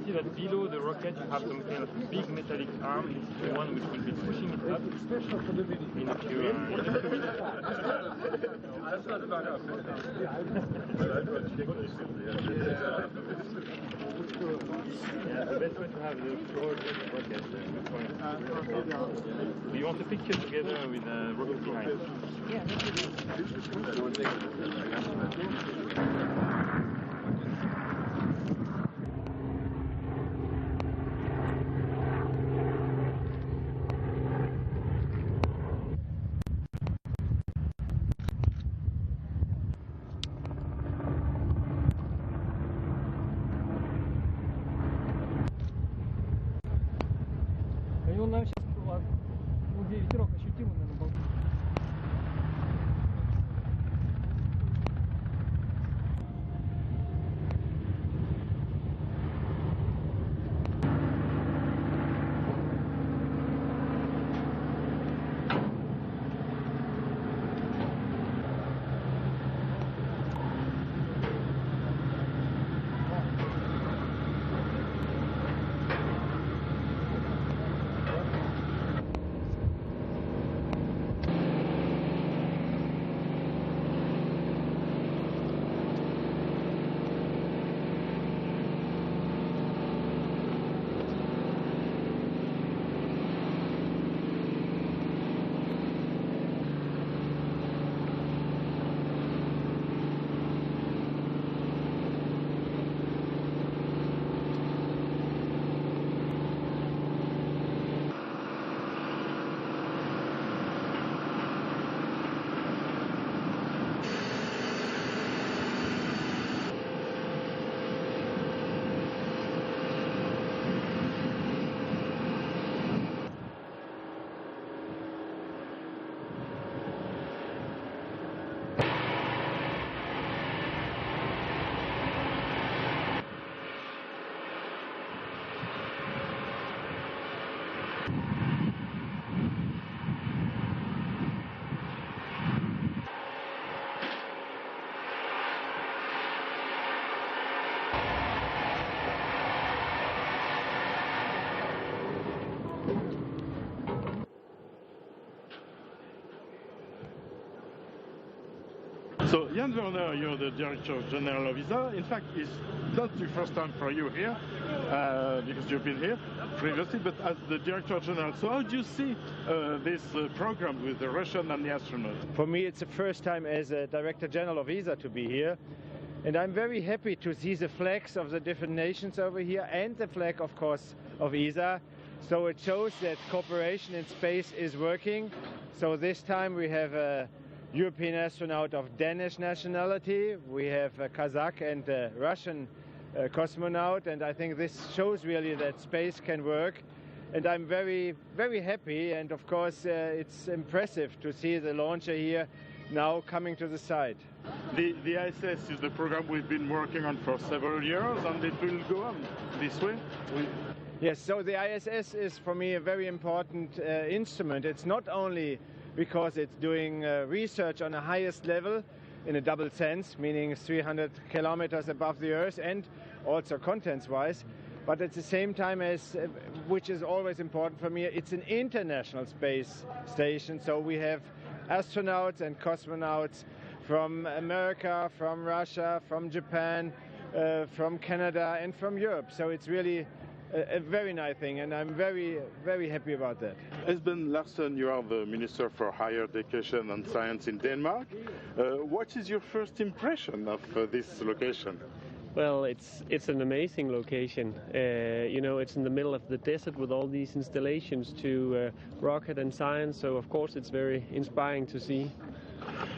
see that below the rocket you have some kind of big metallic arm. This is the one which will be pushing it up in a few minutes. That's not about us. Yeah, the best way to have the forward rocket. Do you want a picture together with a rocket behind? Yeah. И он нам сейчас, где ветерок ощутимо, наверное, был. So, Jan Werner, you're the Director General of ESA. In fact, it's not the first time for you here, because you've been here previously, but as the Director General. So how do you see this program with the Russian and the astronauts? For me, it's the first time as a Director General of ESA to be here. And I'm very happy to see the flags of the different nations over here and the flag, of course, of ESA. So it shows that cooperation in space is working. So this time we have a European astronaut of Danish nationality, we have a Kazakh and a Russian cosmonaut, and I think this shows really that space can work. And I'm very, very happy, and of course it's impressive to see the launcher here now coming to the site. The ISS is the program we've been working on for several years, and it will go on this way. Yes, so the ISS is for me a very important instrument. It's not only because it's doing research on the highest level in a double sense, meaning 300 kilometers above the Earth and also contents-wise, but at the same time, as which is always important for me, it's an international space station. So we have astronauts and cosmonauts from America, from Russia, from Japan, from Canada and from Europe. So it's really a very nice thing, and I'm very, very happy about that. Esben Larsen, you are the Minister for Higher Education and Science in Denmark. What is your first impression of this location? Well, it's an amazing location. You know, it's in the middle of the desert with all these installations to rocket and science, so of course it's very inspiring to see.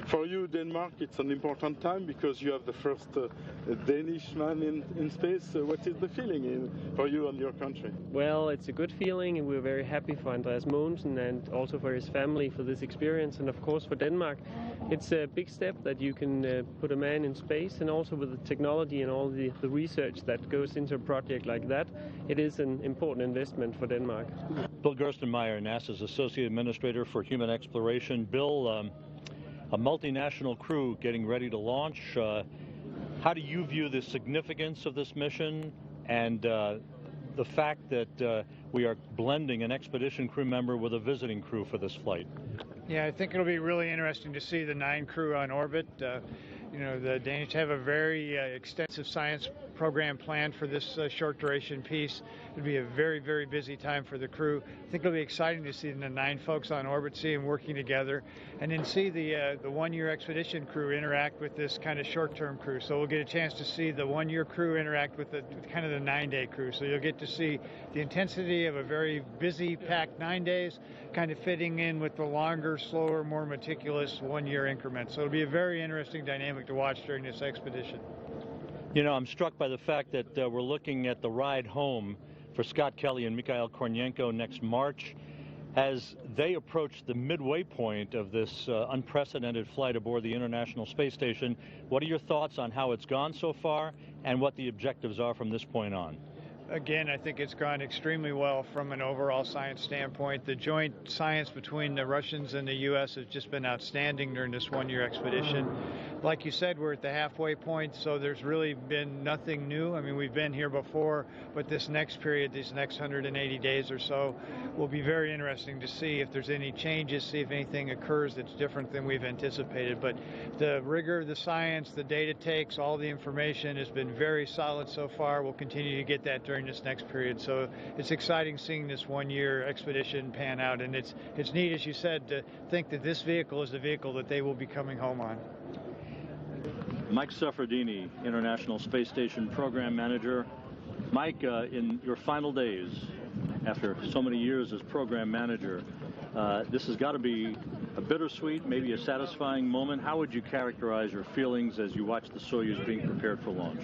For you, Denmark, it's an important time because you have the first Danish man in space. What is the feeling for you and your country? Well, it's a good feeling, and we're very happy for Andreas Mogensen and also for his family for this experience. And of course for Denmark, it's a big step that you can put a man in space, and also with the technology and all the research that goes into a project like that, it is an important investment for Denmark. Bill Gerstenmaier, NASA's Associate Administrator for Human Exploration. Bill, a multinational crew getting ready to launch. How do you view the significance of this mission and the fact that we are blending an expedition crew member with a visiting crew for this flight? Yeah, I think it'll be really interesting to see the 9 crew on orbit. You know, the Danish have a very extensive science program planned for this short duration piece. It'll be a very, very busy time for the crew. I think it'll be exciting to see the 9 folks on orbit, see them working together, and then see the 1-year expedition crew interact with this kind of short-term crew. So we'll get a chance to see the 1-year crew interact with the kind of the 9-day crew. So you'll get to see the intensity of a very busy, packed 9 days, kind of fitting in with the longer, slower, more meticulous 1-year increments. So it'll be a very interesting dynamic to watch during this expedition. You know, I'm struck by the fact that we're looking at the ride home for Scott Kelly and Mikhail Kornienko next March. As they approach the midway point of this unprecedented flight aboard the International Space Station, what are your thoughts on how it's gone so far and what the objectives are from this point on? Again, I think it's gone extremely well from an overall science standpoint. The joint science between the Russians and the U.S. has just been outstanding during this 1-year expedition. Like you said, we're at the halfway point, so there's really been nothing new. I mean, we've been here before, but this next period, these next 180 days or so, will be very interesting to see if there's any changes, see if anything occurs that's different than we've anticipated. But the rigor of the science, the data takes, all the information has been very solid so far. We'll continue to get that during this next period. So it's exciting seeing this 1-year expedition pan out, and it's neat, as you said, to think that this vehicle is the vehicle that they will be coming home on. Mike Suffredini, International Space Station Program Manager. Mike, in your final days, after so many years as Program Manager, this has got to be a bittersweet, maybe a satisfying moment. How would you characterize your feelings as you watch the Soyuz being prepared for launch?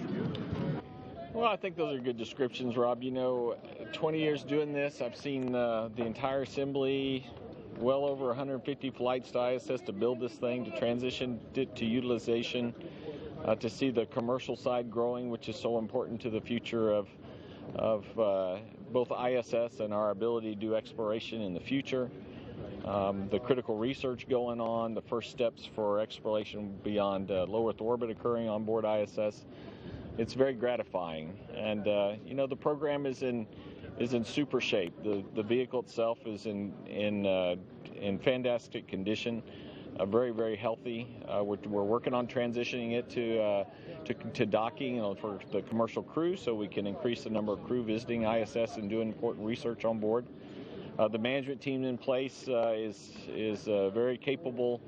Well, I think those are good descriptions, Rob. You know, 20 years doing this, I've seen the entire assembly, well over 150 flights to ISS to build this thing, to transition it to utilization, to see the commercial side growing, which is so important to the future of both ISS and our ability to do exploration in the future. The critical research going on, the first steps for exploration beyond low Earth orbit occurring on board ISS. It's very gratifying, and you know, the program is in super shape. The vehicle itself is in fantastic condition, very, very healthy. We're working on transitioning it to docking, you know, for the commercial crew, so we can increase the number of crew visiting ISS and doing important research on board. The management team in place is a very capable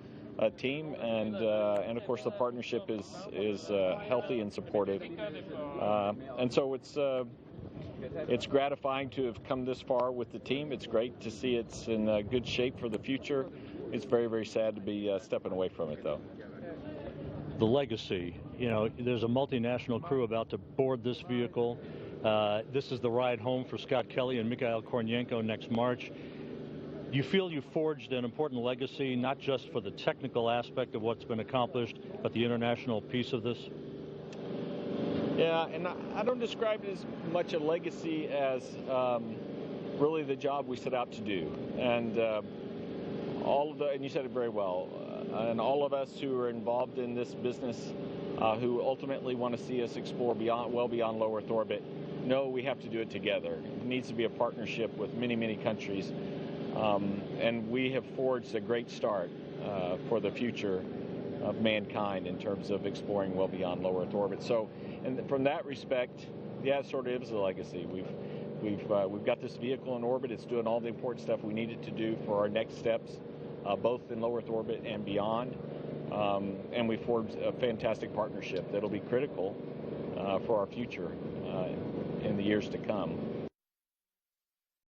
team, and of course the partnership is healthy and supportive, and so it's gratifying to have come this far with the team. It's great to see it's in good shape for the future. It's very, very sad to be stepping away from it, though. The legacy, you know, there's a multinational crew about to board this vehicle. This is the ride home for Scott Kelly and Mikhail Kornienko next March. You feel you forged an important legacy, not just for the technical aspect of what's been accomplished, but the international piece of this? Yeah, and I don't describe it as much a legacy as really the job we set out to do. And and you said it very well, and all of us who are involved in this business, who ultimately want to see us explore well beyond low Earth orbit, know we have to do it together. It needs to be a partnership with many, many countries. And we have forged a great start for the future of mankind in terms of exploring well beyond low Earth orbit. So, and from that respect, yeah, it sort of is a legacy. We've got this vehicle in orbit. It's doing all the important stuff we needed to do for our next steps, both in low Earth orbit and beyond. And we forged a fantastic partnership that'll be critical for our future in the years to come.